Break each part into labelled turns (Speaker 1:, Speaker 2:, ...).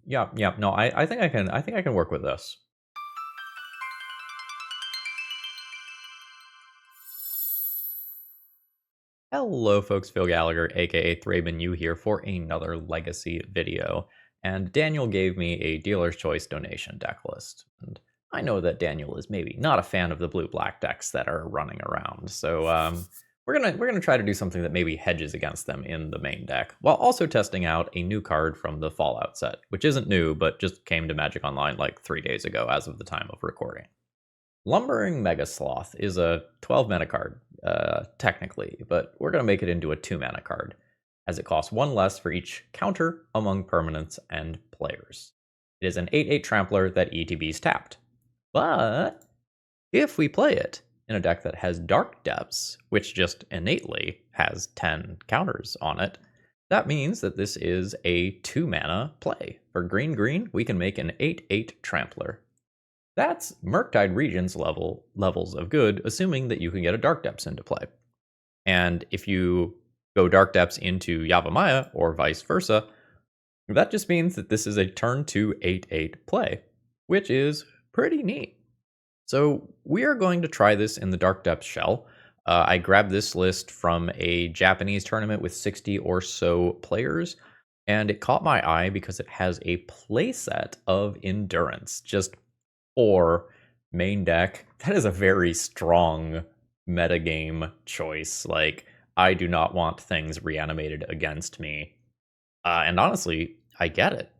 Speaker 1: Yeah. No, I think I can work with this. Hello folks, Phil Gallagher, aka ThrabenU here for another Legacy video. And Daniel gave me a dealer's choice donation deck list. And I know that Daniel is maybe not a fan of the blue-black decks that are running around. So we're gonna try to do something that maybe hedges against them in the main deck, while also testing out a new card from the Fallout set, which isn't new, but just came to Magic Online like 3 days ago as of the time of recording. Lumbering Megasloth is a 12 mana card, technically, but we're going to make it into a 2 mana card, as it costs 1 less for each counter among permanents and players. It is an 8/8 Trampler that ETBs tapped. But if we play it in a deck that has Dark Depths, which just innately has 10 counters on it, that means that this is a 2 mana play. For green, we can make an 8/8 Trampler. That's Murktide Regions levels of good, assuming that you can get a Dark Depths into play. And if you go Dark Depths into Yavimaya, or vice versa, that just means that this is a turn 2 8/8 play, which is pretty neat. So we are going to try this in the Dark Depths shell. I grabbed this list from a Japanese tournament with 60 or so players, and it caught my eye because it has a playset of Endurance, just or main deck. That is a very strong metagame choice. Like, I do not want things reanimated against me. And honestly, I get it.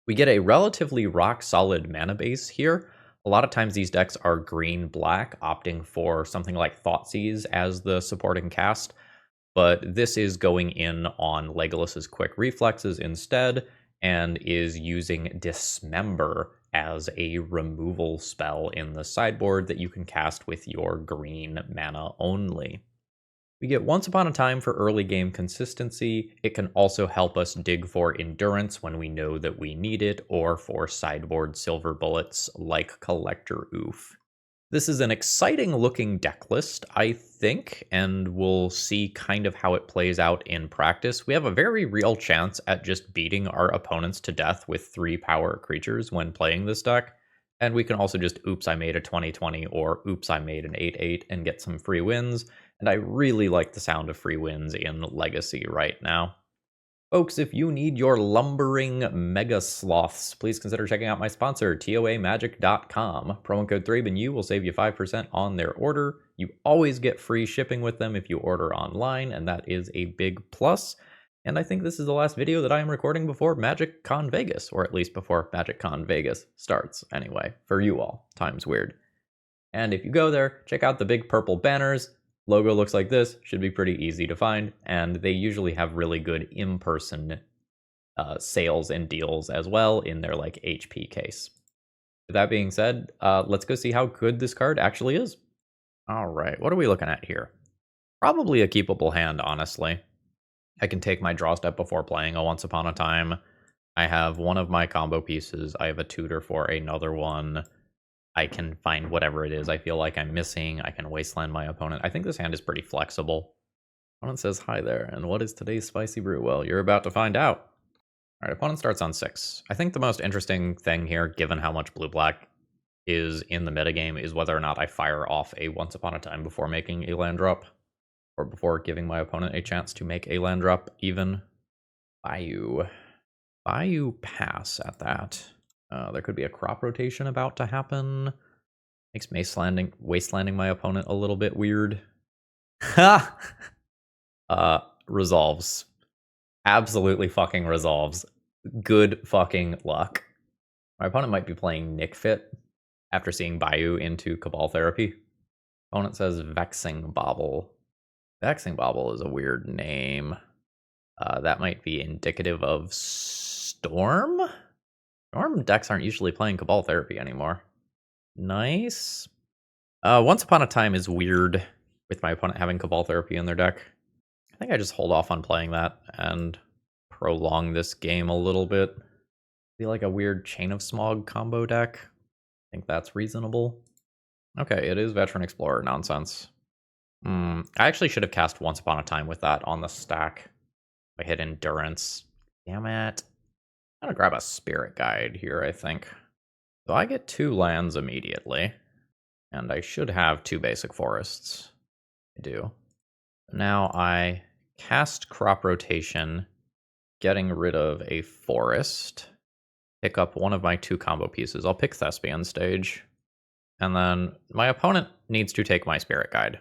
Speaker 1: We get a relatively rock-solid mana base here. A lot of times these decks are green-black, opting for something like Thoughtseize as the supporting cast, but this is going in on Legolas's Quick Reflexes instead, and is using Dismember as a removal spell in the sideboard that you can cast with your green mana only. We get Once Upon a Time for early game consistency. It can also help us dig for Endurance when we know that we need it, or for sideboard silver bullets like Collector Oof. This is an exciting looking deck list, I think, and we'll see kind of how it plays out in practice. We have a very real chance at just beating our opponents to death with 3 power creatures when playing this deck. And we can also just oops, I made a 20/20 or oops, I made an 8/8 and get some free wins. And I really like the sound of free wins in Legacy right now. Folks, if you need your Lumbering Megasloths, please consider checking out my sponsor, TOAMagic.com. Promo code ThrabenU will save you 5% on their order. You always get free shipping with them if you order online, and that is a big plus. And I think this is the last video that I am recording before MagicCon Vegas, or at least before MagicCon Vegas starts, anyway, for you all. Time's weird. And if you go there, check out the big purple banners. Logo looks like this, should be pretty easy to find, and they usually have really good in-person sales and deals as well in their like HP case. With that being said, let's go see how good this card actually is. All right, what are we looking at here? Probably a keepable hand, honestly. I can take my draw step before playing a Once Upon a Time. I have one of my combo pieces. I have a tutor for another one. I can find whatever it is I feel like I'm missing. I can wasteland my opponent. I think this hand is pretty flexible. Opponent says, hi there, and what is today's spicy brew? Well, you're about to find out. All right, opponent starts on 6. I think the most interesting thing here, given how much blue-black is in the metagame, is whether or not I fire off a Once Upon a Time before making a land drop, or before giving my opponent a chance to make a land drop even. Bayou pass at that. There could be a crop rotation about to happen. Makes wastelanding my opponent a little bit weird. Ha! Resolves. Absolutely fucking resolves. Good fucking luck. My opponent might be playing Nick Fit after seeing Bayou into Cabal Therapy. Opponent says Vexing Bauble. Vexing Bauble is a weird name. That might be indicative of Storm? Storm decks aren't usually playing Cabal Therapy anymore. Nice. Once Upon a Time is weird with my opponent having Cabal Therapy in their deck. I think I just hold off on playing that and prolong this game a little bit. Be like a weird Chain of Smog combo deck. I think that's reasonable. Okay, it is Veteran Explorer nonsense. I actually should have cast Once Upon a Time with that on the stack. I hit Endurance. Damn it. I'm gonna grab a Spirit Guide here, I think. So I get 2 lands immediately, and I should have 2 basic forests. I do. Now I cast Crop Rotation, getting rid of a forest. Pick up one of my 2 combo pieces. I'll pick Thespian Stage. And then my opponent needs to take my Spirit Guide.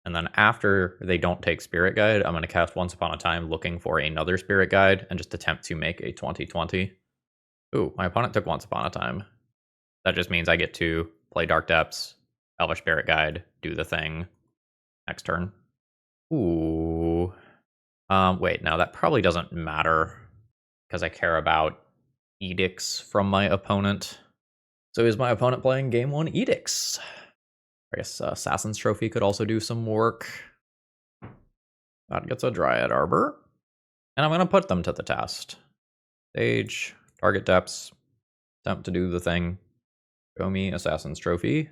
Speaker 1: And then after they don't take Spirit Guide, I'm going to cast Once Upon a Time looking for another Spirit Guide and just attempt to make a 20/20. Ooh, my opponent took Once Upon a Time. That just means I get to play Dark Depths, Elvish Spirit Guide, do the thing. Next turn. Ooh. Wait, no, that probably doesn't matter because I care about edicts from my opponent. So is my opponent playing game 1 edicts? I guess Assassin's Trophy could also do some work. That gets a Dryad Arbor. And I'm going to put them to the test. Stage, target depths, attempt to do the thing. Show me Assassin's Trophy.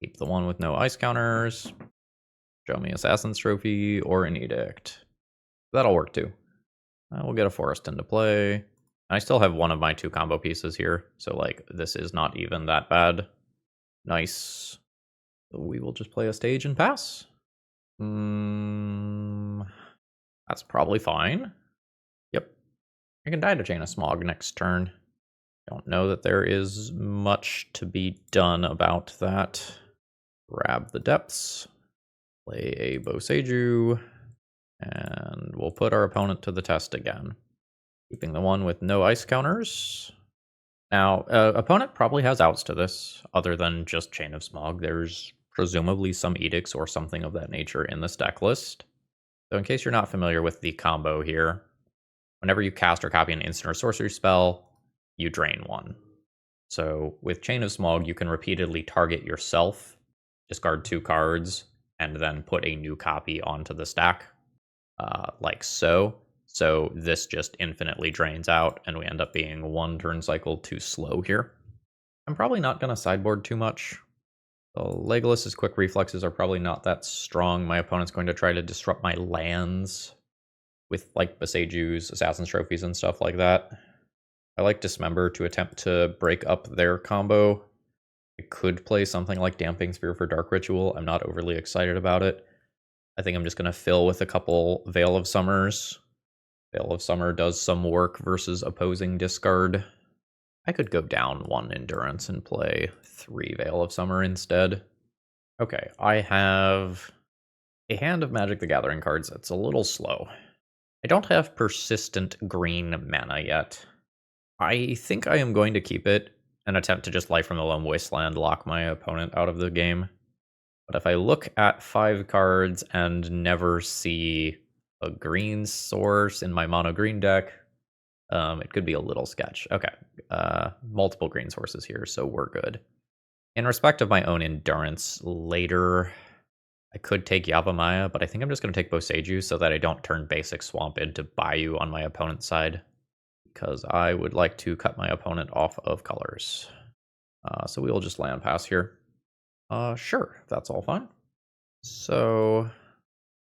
Speaker 1: Keep the one with no ice counters. Show me Assassin's Trophy or an Edict. That'll work too. We'll get a forest into play. I still have one of my 2 combo pieces here, so like this is not even that bad. Nice. We will just play a stage and pass. That's probably fine. Yep. I can die to Chain of Smog next turn. Don't know that there is much to be done about that. Grab the depths. Play a Boseiju. And we'll put our opponent to the test again. Keeping the one with no ice counters. Now, opponent probably has outs to this, other than just Chain of Smog. There's presumably some edicts or something of that nature in this deck list. So in case you're not familiar with the combo here, whenever you cast or copy an instant or sorcery spell, you drain 1. So with Chain of Smog, you can repeatedly target yourself, discard 2 cards, and then put a new copy onto the stack, like so. So this just infinitely drains out, and we end up being 1 turn cycle too slow here. I'm probably not going to sideboard too much. The Legolas's quick reflexes are probably not that strong. My opponent's going to try to disrupt my lands with like Boseijus, Assassin's Trophies, and stuff like that. I like Dismember to attempt to break up their combo. I could play something like Damping Sphere for Dark Ritual. I'm not overly excited about it. I think I'm just going to fill with a couple Veil of Summers. Veil of Summer does some work versus opposing discard. I could go down 1 Endurance and play 3 Veil of Summer instead. Okay, I have a hand of Magic the Gathering cards that's a little slow. I don't have persistent green mana yet. I think I am going to keep it and attempt to just Life from the Lone Wasteland, lock my opponent out of the game. But if I look at 5 cards and never see a green source in my mono green deck, it could be a little sketch. Okay, multiple green sources here, so we're good. In respect of my own endurance later, I could take Yavimaya, but I think I'm just going to take Boseiju so that I don't turn basic swamp into Bayou on my opponent's side, because I would like to cut my opponent off of colors. So we'll just land pass here. Sure, that's all fine. So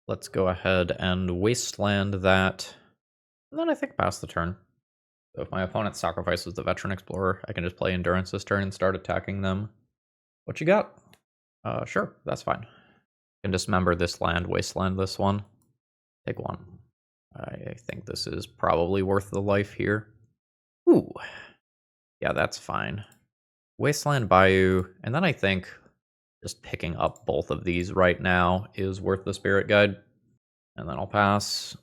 Speaker 1: let's go ahead and wasteland that, and then I think pass the turn. So if my opponent sacrifices the Veteran Explorer, I can just play Endurance this turn and start attacking them. What you got? Sure, that's fine. I can dismember this land, wasteland this one. Take 1. I think this is probably worth the life here. Ooh. Yeah, that's fine. Wasteland Bayou, and then I think just picking up both of these right now is worth the Spirit Guide. And then I'll pass.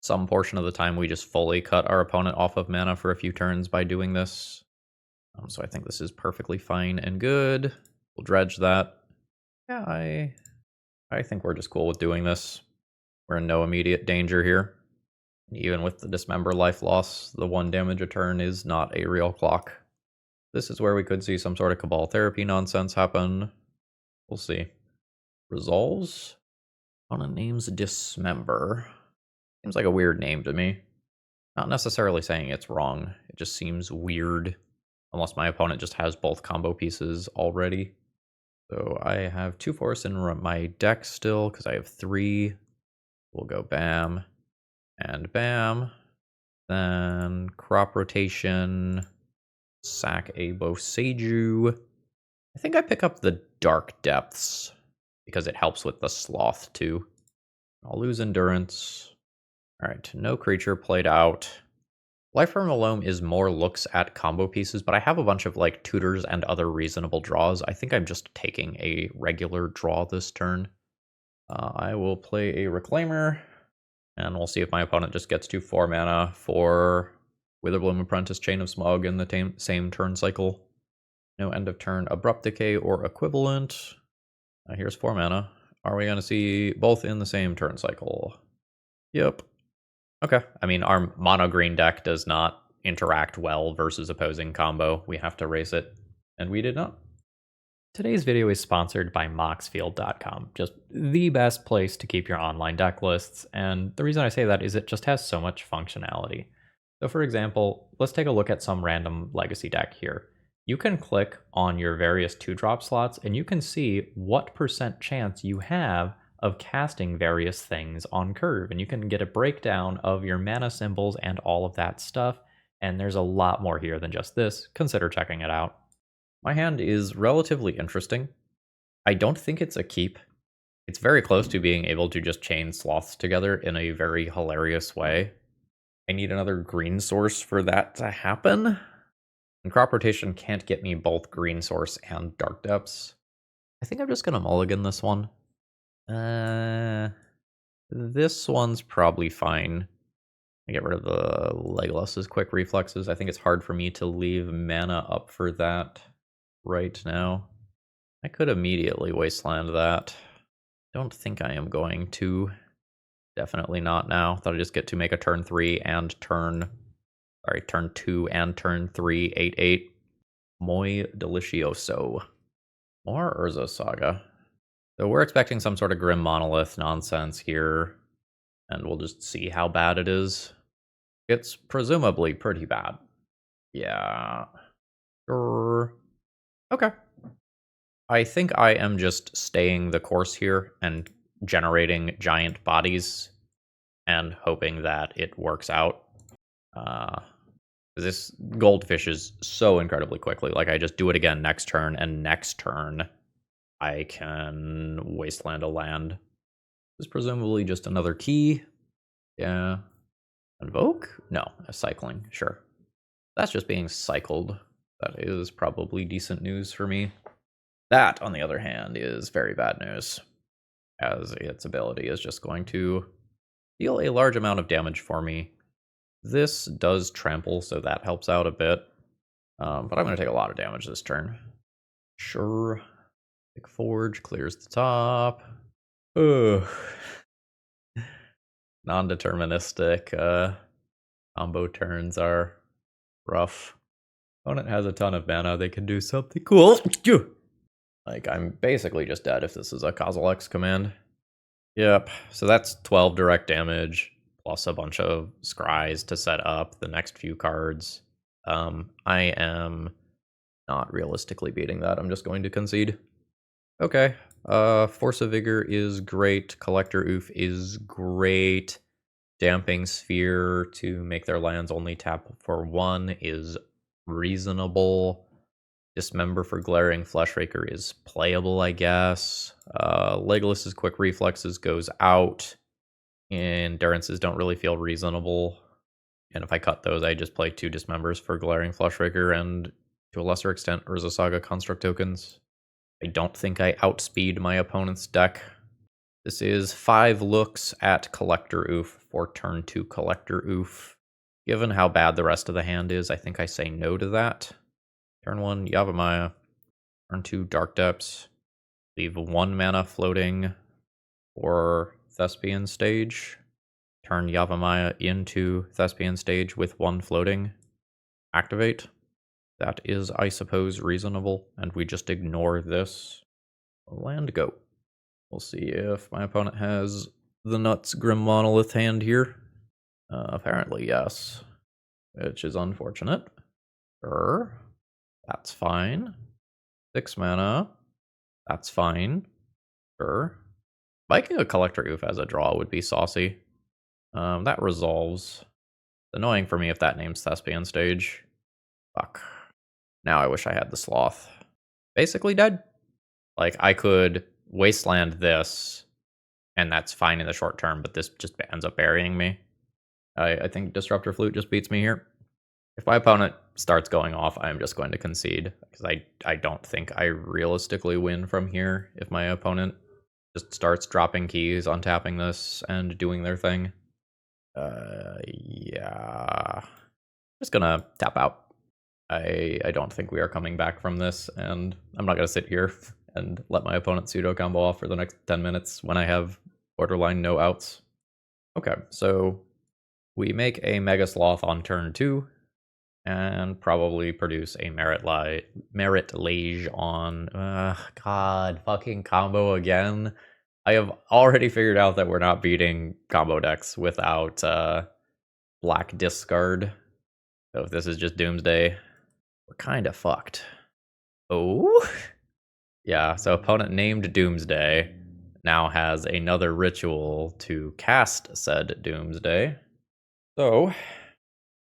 Speaker 1: Some portion of the time we just fully cut our opponent off of mana for a few turns by doing this. So I think this is perfectly fine and good. We'll dredge that. Yeah, I think we're just cool with doing this. We're in no immediate danger here. Even with the Dismember life loss, the 1 damage a turn is not a real clock. This is where we could see some sort of Cabal Therapy nonsense happen. We'll see. Resolves? Opponent name's Dismember. Seems like a weird name to me. Not necessarily saying it's wrong. It just seems weird. Unless my opponent just has both combo pieces already. So I have 2 forests in my deck still, because I have 3. We'll go bam and bam. Then crop rotation, sack a Boseiju. I think I pick up the Dark Depths because it helps with the Sloth too. I'll lose endurance. Alright, no creature played out. Life from the Loam is more looks at combo pieces, but I have a bunch of like tutors and other reasonable draws. I think I'm just taking a regular draw this turn. I will play a Reclaimer, and we'll see if my opponent just gets to 4 mana for Witherbloom Apprentice, Chain of Smog in the same turn cycle. No end of turn Abrupt Decay or equivalent. Here's 4 mana. Are we going to see both in the same turn cycle? Yep. Okay. I mean, our mono green deck does not interact well versus opposing combo. We have to race it, and we did not. Today's video is sponsored by Moxfield.com, just the best place to keep your online deck lists, and the reason I say that is it just has so much functionality. So for example, let's take a look at some random legacy deck here. You can click on your various 2-drop slots and you can see what % chance you have of casting various things on curve, and you can get a breakdown of your mana symbols and all of that stuff, and there's a lot more here than just this. Consider checking it out. My hand is relatively interesting. I don't think it's a keep. It's very close to being able to just chain sloths together in a very hilarious way. I need another green source for that to happen. And crop rotation can't get me both green source and dark depths. I think I'm just gonna mulligan this one. This one's probably fine. I get rid of the Legolas's quick reflexes. I think it's hard for me to leave mana up for that right now. I could immediately wasteland that. Don't think I am going to. Definitely not now. Thought I'd just get to make a turn 3 and turn 2 and turn 3, 8/8. Muy delicioso. More Urza Saga. So we're expecting some sort of Grim Monolith nonsense here, and we'll just see how bad it is. It's presumably pretty bad. Yeah. Sure. Okay. I think I am just staying the course here and generating giant bodies and hoping that it works out. This goldfish is so incredibly quickly. Like, I just do it again next turn, and next turn I can wasteland a land. This is presumably just another key. Yeah. Invoke? No, a cycling, sure. That's just being cycled. That is probably decent news for me. That, on the other hand, is very bad news, as its ability is just going to deal a large amount of damage for me. This does trample, so that helps out a bit, but I'm going to take a lot of damage this turn. Sure. Big Forge clears the top. Ugh. Non-deterministic combo turns are rough. Opponent has a ton of mana, they can do something cool. Like, I'm basically just dead if this is a Causal X command. Yep, so that's 12 direct damage, plus a bunch of scries to set up the next few cards. I am not realistically beating that. I'm just going to concede. Okay, Force of Vigor is great. Collector Oof is great. Damping Sphere to make their lands only tap for 1 is reasonable. Dismember for Glaring Fleshraker is playable, I guess. Legolas's Quick Reflexes goes out. Endurances don't really feel reasonable. And if I cut those, I just play 2 Dismembers for Glaring Fleshraker and, to a lesser extent, Urza Saga Construct tokens. I don't think I outspeed my opponent's deck. This is 5 looks at Collector Oof for turn 2 Collector Oof. Given how bad the rest of the hand is, I think I say no to that. Turn 1, Yavimaya. Turn 2, Dark Depths. Leave 1 mana floating for Thespian Stage. Turn Yavimaya into Thespian Stage with 1 floating. Activate. That is, I suppose, reasonable, and we just ignore this. Land go. We'll see if my opponent has the nuts Grim Monolith hand here. Apparently, yes. Which is unfortunate. Sure. That's fine. 6 mana. That's fine. Sure. Viking a Collector Oof as a draw would be saucy. That resolves. Annoying for me if that name's Thespian stage. Fuck. Now I wish I had the Sloth. Basically dead. Like, I could Wasteland this, and that's fine in the short term, but this just ends up burying me. I think Disruptor Flute just beats me here. If my opponent starts going off, I'm just going to concede, because I don't think I realistically win from here if my opponent just starts dropping keys, untapping this, and doing their thing. Yeah. Just gonna tap out. I don't think we are coming back from this, and I'm not gonna sit here and let my opponent pseudo combo off for the next 10 minutes when I have borderline no outs. Okay, so we make a Megasloth on turn 2, and probably produce a Marit Lage on... God, fucking combo again. I have already figured out that we're not beating combo decks without black discard. So if this is just Doomsday, we're kind of fucked. Oh? Yeah, so opponent named Doomsday now has another ritual to cast said Doomsday. So,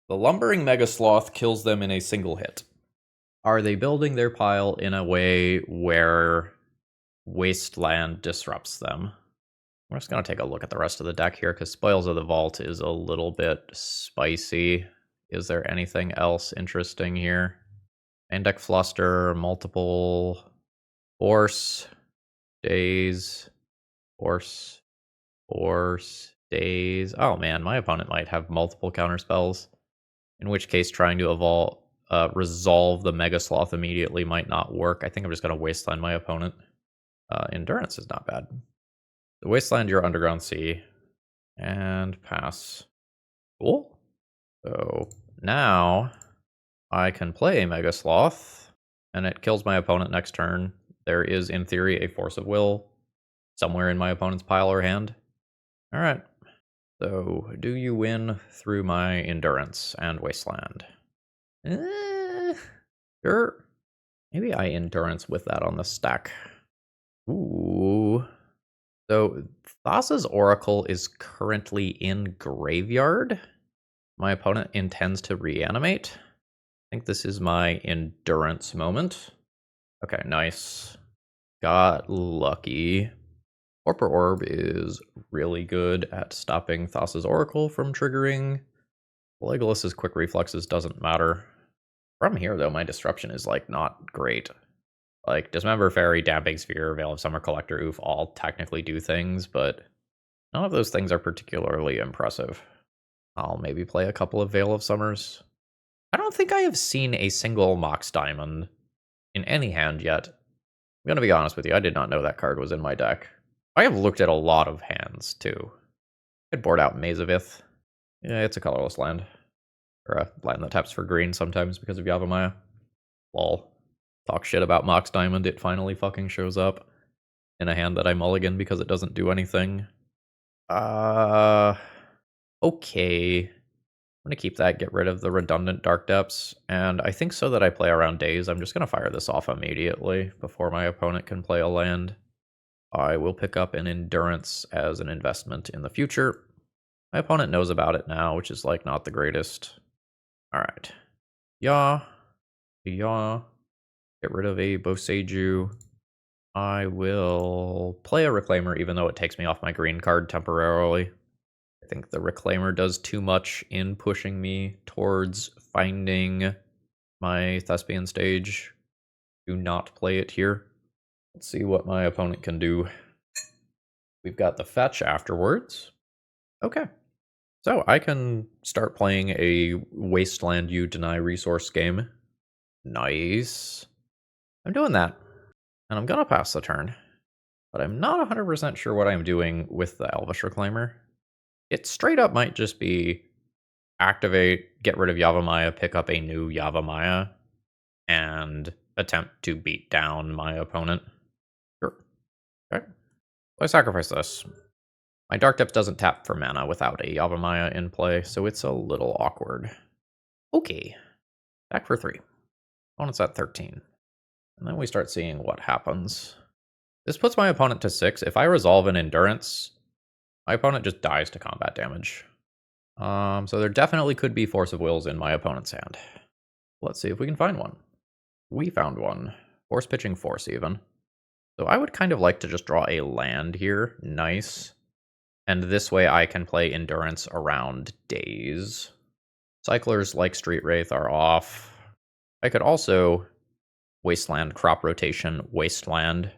Speaker 1: the Lumbering Megasloth kills them in a single hit. Are they building their pile in a way where Wasteland disrupts them? We're just going to take a look at the rest of the deck here, because Spoils of the Vault is a little bit spicy. Is there anything else interesting here? Main deck Fluster, multiple Force, Daze, Force, Daze. Oh man, my opponent might have multiple counter spells. In which case, trying to resolve the Megasloth immediately might not work. I think I'm just going to Wasteland my opponent. Endurance is not bad. The Wasteland your Underground Sea. And pass. Cool. So now I can play a Megasloth, and it kills my opponent next turn. There is, in theory, a Force of Will somewhere in my opponent's pile or hand. Alright. So, do you win through my Endurance and Wasteland? Sure. Maybe I Endurance with that on the stack. Ooh. So, Thassa's Oracle is currently in Graveyard. My opponent intends to reanimate. I think this is my Endurance moment. Okay, nice. Got lucky. Torpor Orb is really good at stopping Thassa's Oracle from triggering. Legolas's Quick Reflexes doesn't matter. From here, though, my Disruption is, like, not great. Like, Dismember Fairy, Damping Sphere, Veil of Summer Collector, Oof, all technically do things, but none of those things are particularly impressive. I'll maybe play a couple of Veil of Summers. I don't think I have seen a single Mox Diamond in any hand yet. I'm gonna be honest with you, I did not know that card was in my deck. I have looked at a lot of hands, too. I'd board out Maze of Ith. Yeah, it's a colorless land. Or a land that taps for green sometimes because of Yavimaya. Lol. Talk shit about Mox Diamond, it finally fucking shows up in a hand that I mulligan because it doesn't do anything. Okay. I'm gonna keep that, get rid of the redundant Dark Depths, and I think so that I play around Daze, I'm just gonna fire this off immediately before my opponent can play a land. I will pick up an Endurance as an investment in the future. My opponent knows about it now, which is, like, not the greatest. Alright. Yeah. Get rid of a Boseiju. I will play a Reclaimer, even though it takes me off my green card temporarily. I think the Reclaimer does too much in pushing me towards finding my Thespian stage. Do not play it here. Let's see what my opponent can do. We've got the fetch afterwards. Okay. So I can start playing a Wasteland You Deny Resource game. Nice. I'm doing that. And I'm going to pass the turn. But I'm not 100% sure what I'm doing with the Elvish Reclaimer. It straight up might just be activate, get rid of Yavimaya, pick up a new Yavimaya, and attempt to beat down my opponent. Sure. Okay. So I sacrifice this. My Dark Depths doesn't tap for mana without a Yavimaya in play, so it's a little awkward. Okay. Back for 3. Opponent's at 13. And then we start seeing what happens. This puts my opponent to 6. If I resolve an Endurance, my opponent just dies to combat damage. So there definitely could be Force of Wills in my opponent's hand. Let's see if we can find one. We found one. Force pitching Force even. So I would kind of like to just draw a land here. Nice. And this way I can play Endurance around Daze. Cyclers like Street Wraith are off. I could also Wasteland, Crop Rotation, Wasteland.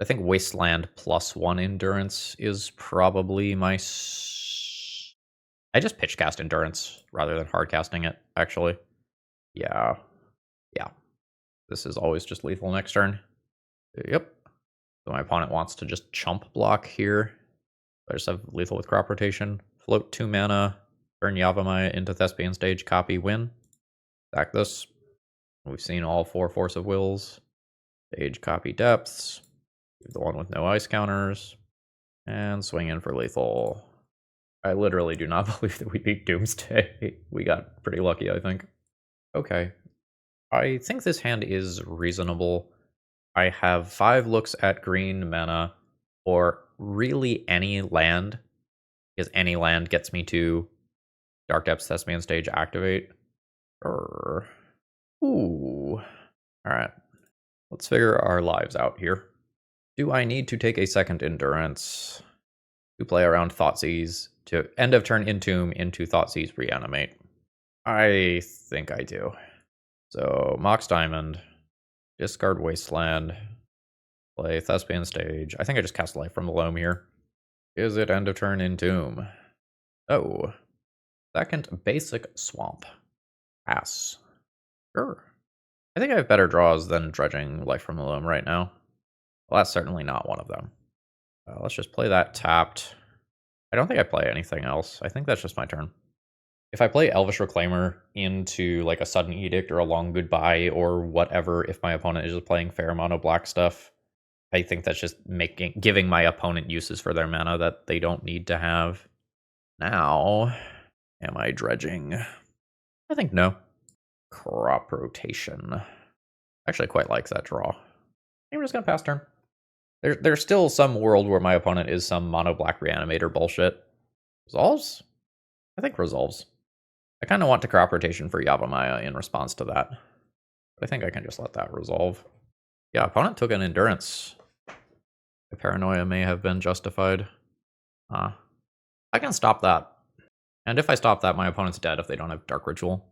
Speaker 1: I think Wasteland +1 Endurance is probably my... I just pitch cast Endurance rather than hard casting it, actually. Yeah. Yeah. This is always just lethal next turn. Yep. So my opponent wants to just chump block here. I just have lethal with Crop Rotation. Float 2 mana. Turn Yavimaya into Thespian Stage. Copy, win. Sack this. We've seen all 4 Force of Wills. Stage, copy Depths. The one with no ice counters. And swing in for lethal. I literally do not believe that we beat Doomsday. We got pretty lucky, I think. Okay. I think this hand is reasonable. I have 5 looks at green mana, or really any land, because any land gets me to Dark Depths, Thespian Stage, activate. Ooh. Alright. Let's figure our lives out here. Do I need to take a second Endurance to play around Thoughtseize to end of turn Entomb into Thoughtseize Reanimate? I think I do. So, Mox Diamond, discard Wasteland, play Thespian Stage. I think I just cast Life from the Loam here. Is it end of turn Entomb? Oh. Second basic Swamp. Pass. Sure. I think I have better draws than dredging Life from the Loam right now. Well, that's certainly not one of them. Let's just play that tapped. I don't think I play anything else. I think that's just my turn. If I play Elvish Reclaimer into like a Sudden Edict or a Long Goodbye or whatever, if my opponent is just playing fair mono black stuff, I think that's just giving my opponent uses for their mana that they don't need to have. Now, am I dredging? I think no. Crop Rotation. Actually, I quite like that draw. I'm just gonna pass turn. There's still some world where my opponent is some mono black reanimator bullshit. Resolves? I think resolves. I kind of want to Crop Rotation for Yavimaya in response to that. But I think I can just let that resolve. Yeah, opponent took an Endurance. The paranoia may have been justified. I can stop that. And if I stop that, my opponent's dead if they don't have Dark Ritual.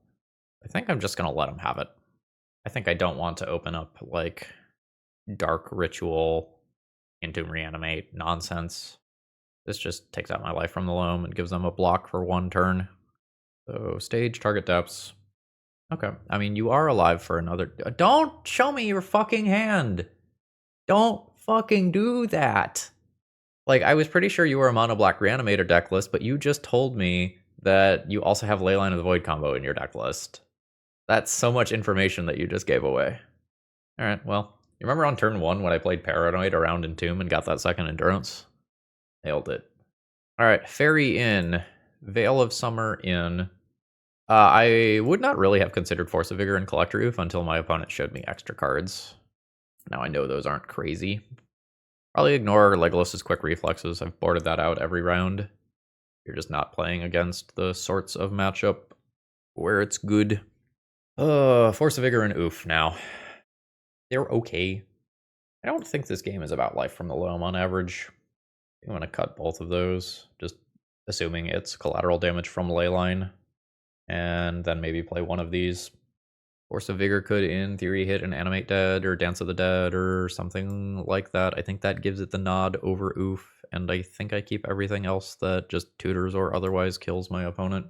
Speaker 1: I think I'm just going to let him have it. I think I don't want to open up, like, Dark Ritual, Entomb Reanimate nonsense. This just takes out my Life from the Loam and gives them a block for 1 turn. So, stage, target depths. Okay. I mean, you are alive for another... Don't show me your fucking hand! Don't fucking do that! Like, I was pretty sure you were a mono black reanimator deck list, but you just told me that you also have Leyline of the Void combo in your deck list. That's so much information that you just gave away. Alright, well, you remember on turn 1 when I played Paranoid around Entomb and got that second Endurance? Nailed it. Alright, Fairy in. Veil of Summer in. I would not really have considered Force of Vigor and Collector Oof until my opponent showed me extra cards. Now I know those aren't crazy. Probably ignore Legolas's Quick Reflexes. I've boarded that out every round. You're just not playing against the sorts of matchup where it's good. Force of Vigor and Oof now. They're okay. I don't think this game is about Life from the Loam on average. I'm going to cut both of those, just assuming it's collateral damage from Leyline. And then maybe play one of these. Force of Vigor could, in theory, hit an Animate Dead or Dance of the Dead or something like that. I think that gives it the nod over Oof, and I think I keep everything else that just tutors or otherwise kills my opponent.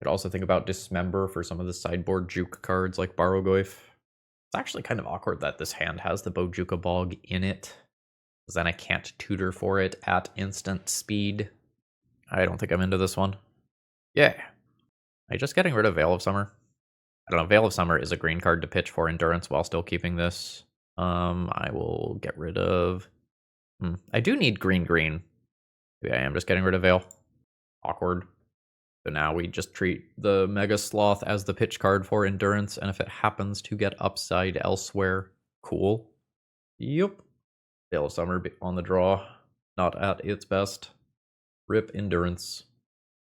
Speaker 1: Could also think about Dismember for some of the sideboard juke cards like Barrogoyf. It's actually kind of awkward that this hand has the Bojuka Bog in it, because then I can't tutor for it at instant speed. I don't think I'm into this one. Yeah. Am I just getting rid of Veil of Summer? I don't know, Veil of Summer is a green card to pitch for Endurance while still keeping this. I will get rid of... I do need green. Maybe I am just getting rid of Veil. Awkward. So now we just treat the Megasloth as the pitch card for Endurance, and if it happens to get upside elsewhere, cool. Yep. Veil of Summer on the draw. Not at its best. Rip Endurance.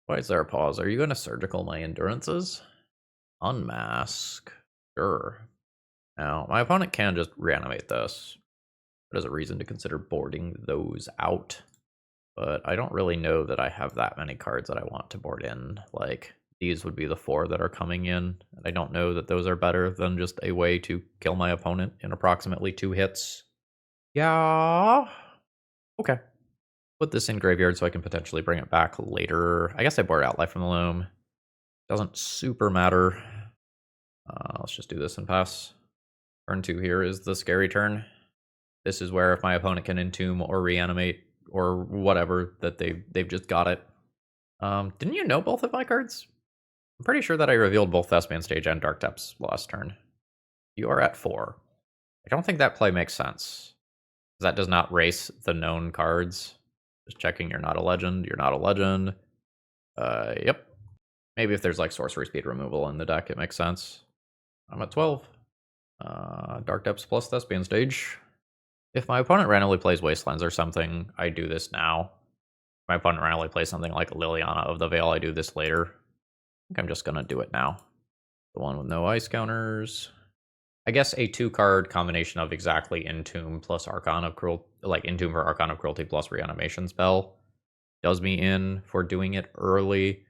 Speaker 1: Why is there a pause? Are you going to surgical my endurances? Unmask. Sure. Now, my opponent can just reanimate this. There's a reason to consider boarding those out. But I don't really know that I have that many cards that I want to board in. Like, these would be the 4 that are coming in. And I don't know that those are better than just a way to kill my opponent in approximately 2 hits. Yeah. Okay. Put this in graveyard so I can potentially bring it back later. I guess I board out Life from the Loam. Doesn't super matter. Let's just do this and pass. Turn 2 here is the scary turn. This is where if my opponent can entomb or reanimate or whatever, that they've just got it. Didn't you know both of my cards? I'm pretty sure that I revealed both Thespian Stage and Dark Depths last turn. You are at 4. I don't think that play makes sense. That does not race the known cards. Just checking you're not a legend. You're not a legend. Yep. Maybe if there's like sorcery speed removal in the deck, it makes sense. I'm at 12. Dark Depths plus Thespian Stage. If my opponent randomly plays Wastelands or something, I do this now. If my opponent randomly plays something like Liliana of the Veil, I do this later. I think I'm just going to do it now. The one with no ice counters. I guess a 2-card combination of exactly Entomb plus Archon of Cruelty, like Entomb or Archon of Cruelty plus Reanimation spell, does me in for doing it early.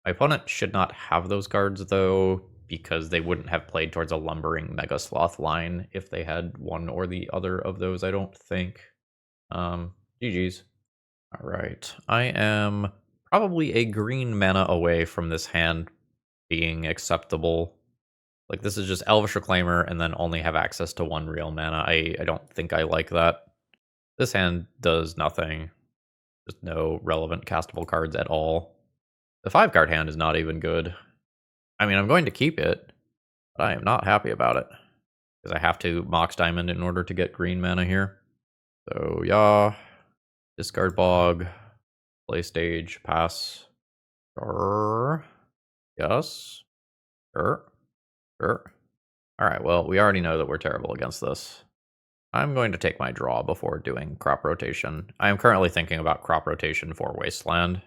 Speaker 1: My opponent should not have those cards, though, because they wouldn't have played towards a Lumbering Megasloth line if they had one or the other of those, I don't think. GG's. Alright, I am probably a green mana away from this hand being acceptable. Like, this is just Elvish Reclaimer and then only have access to 1 real mana. I don't think I like that. This hand does nothing. Just no relevant castable cards at all. The 5-card hand is not even good. I mean, I'm going to keep it, but I am not happy about it. Because I have to Mox Diamond in order to get green mana here. So, yeah. Discard Bog. Play stage. Pass. Sure. Yes. Sure. Sure. Alright, well, we already know that we're terrible against this. I'm going to take my draw before doing crop rotation. I am currently thinking about crop rotation for Wasteland.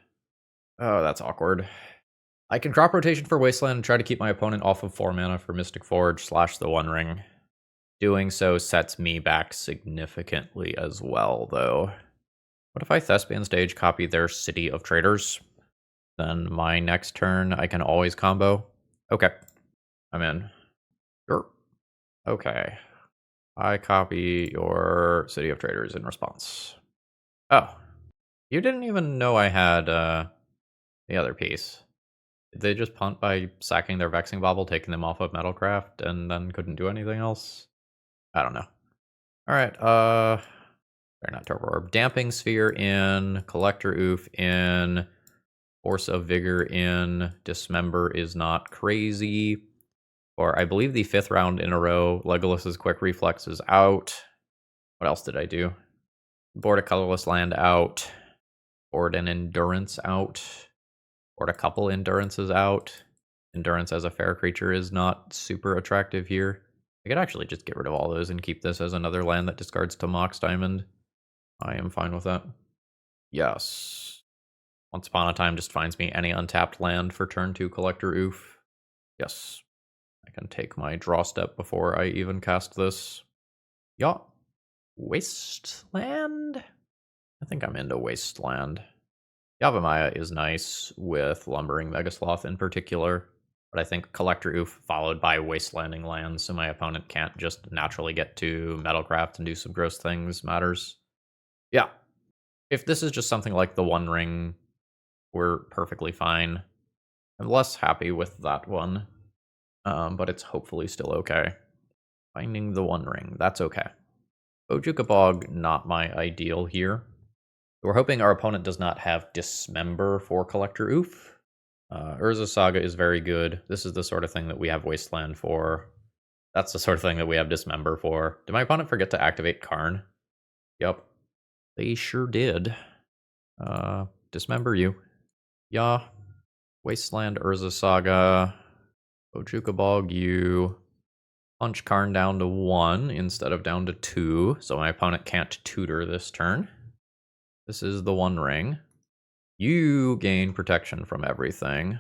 Speaker 1: Oh, that's awkward. I can crop rotation for Wasteland and try to keep my opponent off of 4 mana for Mystic Forge / the One Ring. Doing so sets me back significantly as well, though. What if I Thespian Stage copy their City of Traders? Then my next turn I can always combo. Okay. I'm in. Sure. Okay. I copy your City of Traders in response. Oh. You didn't even know I had the other piece. Did they just punt by sacking their Vexing Bauble, taking them off of Metalcraft, and then couldn't do anything else? I don't know. Alright, sorry, not Turbo Orb. Damping Sphere in, Collector Oof in, Force of Vigor in, Dismember is not crazy. Or I believe the 5th round in a row, Legolas's Quick Reflex is out. What else did I do? Board a Colorless Land out. Board an Endurance out. Board a couple Endurances out. Endurance as a fair creature is not super attractive here. I could actually just get rid of all those and keep this as another land that discards to Mox Diamond. I am fine with that. Yes. Once Upon a Time just finds me any untapped land for turn 2 Collector Oof. Yes. I can take my draw step before I even cast this. Yeah. Wasteland? I think I'm into Wasteland. Yavimaya is nice with Lumbering Megasloth in particular, but I think Collector Oof followed by Wastelanding lands, so my opponent can't just naturally get to Metalcraft and do some gross things matters. Yeah. If this is just something like the One Ring, we're perfectly fine. I'm less happy with that one, but it's hopefully still okay. Finding the One Ring, that's okay. Bojuka Bog, not my ideal here. We're hoping our opponent does not have Dismember for Collector Oof. Urza Saga is very good. This is the sort of thing that we have Wasteland for. That's the sort of thing that we have Dismember for. Did my opponent forget to activate Karn? Yup. They sure did. Dismember you. Yeah. Wasteland, Urza Saga. Bojuka Bog you. Punch Karn down to 1 instead of down to 2, so my opponent can't tutor this turn. This is the One Ring. You gain protection from everything.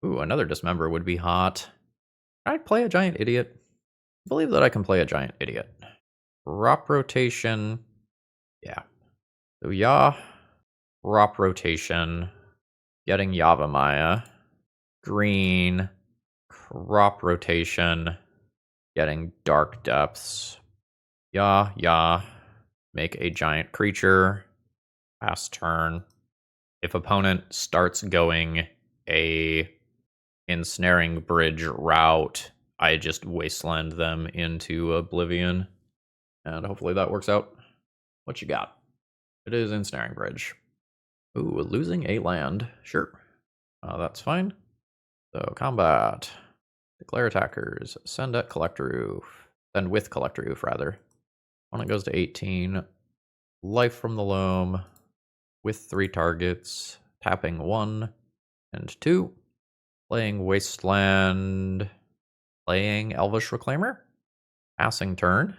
Speaker 1: Ooh, another Dismember would be hot. Can I play a Giant Idiot? I believe that I can play a Giant Idiot. Crop rotation. Yeah. So yeah. Crop rotation. Getting Yavimaya. Green. Crop rotation. Getting Dark Depths. Yeah. Make a giant creature. Pass turn. If opponent starts going a ensnaring bridge route, I just wasteland them into oblivion. And hopefully that works out. What you got? It is ensnaring bridge. Ooh, losing a land. Sure. That's fine. So combat. Declare attackers. Send at Collector Roof. Send with Collector Roof, rather. Opponent goes to 18. Life from the Loam. With 3 targets. Tapping 1 and 2. Playing Wasteland. Playing Elvish Reclaimer. Passing turn.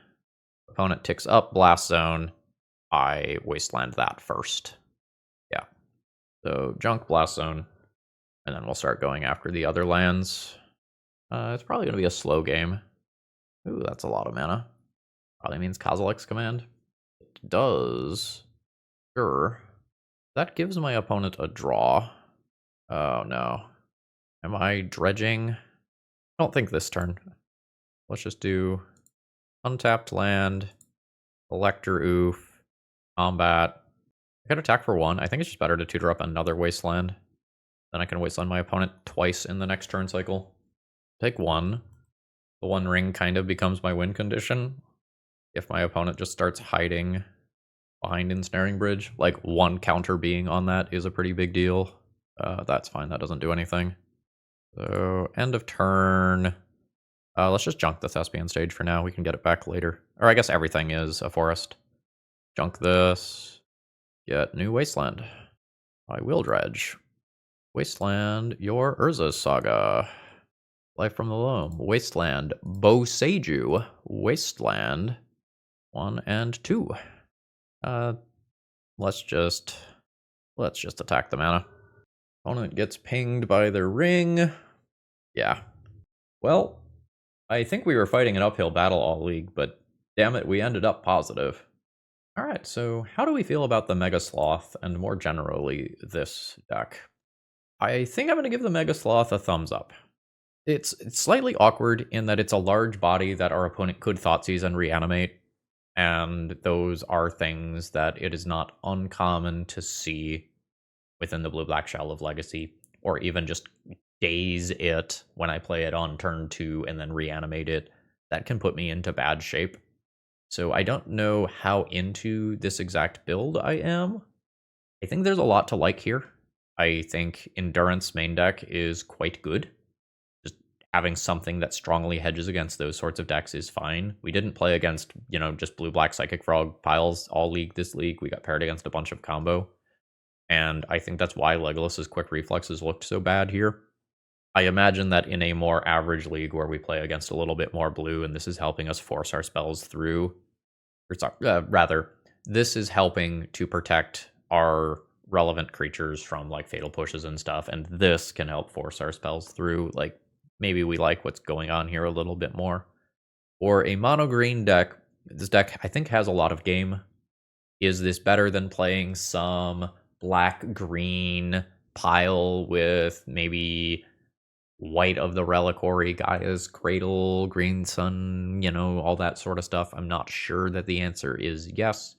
Speaker 1: Opponent ticks up Blast Zone. I Wasteland that first. Yeah. So junk Blast Zone. And then we'll start going after the other lands. It's probably going to be a slow game. Ooh, that's a lot of mana. Probably means Kozilek's Command. It does. Sure. That gives my opponent a draw. Oh no. Am I dredging? I don't think this turn. Let's just do untapped land, Collector Oof, combat. I could attack for 1. I think it's just better to tutor up another wasteland. Then I can wasteland my opponent twice in the next turn cycle. Take 1. The 1 ring kind of becomes my win condition. If my opponent just starts hiding behind Ensnaring Bridge, like 1 counter being on that is a pretty big deal. That's fine, that doesn't do anything. So, end of turn. Let's just junk the Thespian stage for now. We can get it back later. Or I guess everything is a forest. Junk this. Get new wasteland. I will dredge. Wasteland your Urza's Saga. Life from the Loam. Wasteland Boseiju. Wasteland 1 and 2. Let's just attack the mana. Opponent gets pinged by the ring. Yeah. Well, I think we were fighting an uphill battle all league, but damn it, we ended up positive. Alright, so how do we feel about the Megasloth, and more generally, this deck? I think I'm going to give the Megasloth a thumbs up. It's slightly awkward in that it's a large body that our opponent could Thoughtseize and reanimate, and those are things that it is not uncommon to see within the blue-black shell of Legacy, or even just daze it when I play it on turn 2 and then reanimate it. That can put me into bad shape. So I don't know how into this exact build I am. I think there's a lot to like here. I think Endurance main deck is quite good. Just having something that strongly hedges against those sorts of decks is fine. We didn't play against, just blue-black Psychic Frog piles all league this league. We got paired against a bunch of combo. And I think that's why Legolas's Quick Reflexes looked so bad here. I imagine that in a more average league where we play against a little bit more blue, and this is helping us force our spells through, rather, this is helping to protect our relevant creatures from like fatal pushes and stuff, and this can help force our spells through. Like, maybe we like what's going on here a little bit more. Or a mono green deck, this deck I think has a lot of game. Is this better than playing some black-green pile with maybe white of the Reliquary, Gaia's Cradle, Green Sun, all that sort of stuff? I'm not sure that the answer is yes.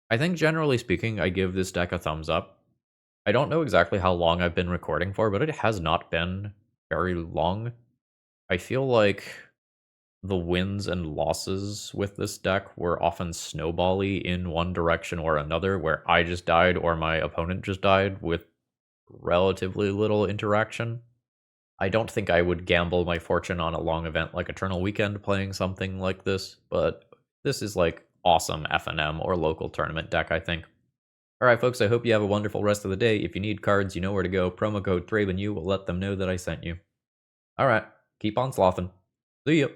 Speaker 1: I think generally speaking, I give this deck a thumbs up. I don't know exactly how long I've been recording for, but it has not been very long. I feel like the wins and losses with this deck were often snowbally in one direction or another, where I just died or my opponent just died with relatively little interaction. I don't think I would gamble my fortune on a long event like Eternal Weekend playing something like this, but this is like awesome FNM or local tournament deck, I think. Alright folks, I hope you have a wonderful rest of the day. If you need cards, you know where to go. Promo code ThrabenU will let them know that I sent you. Alright, keep on slothin'. See ya!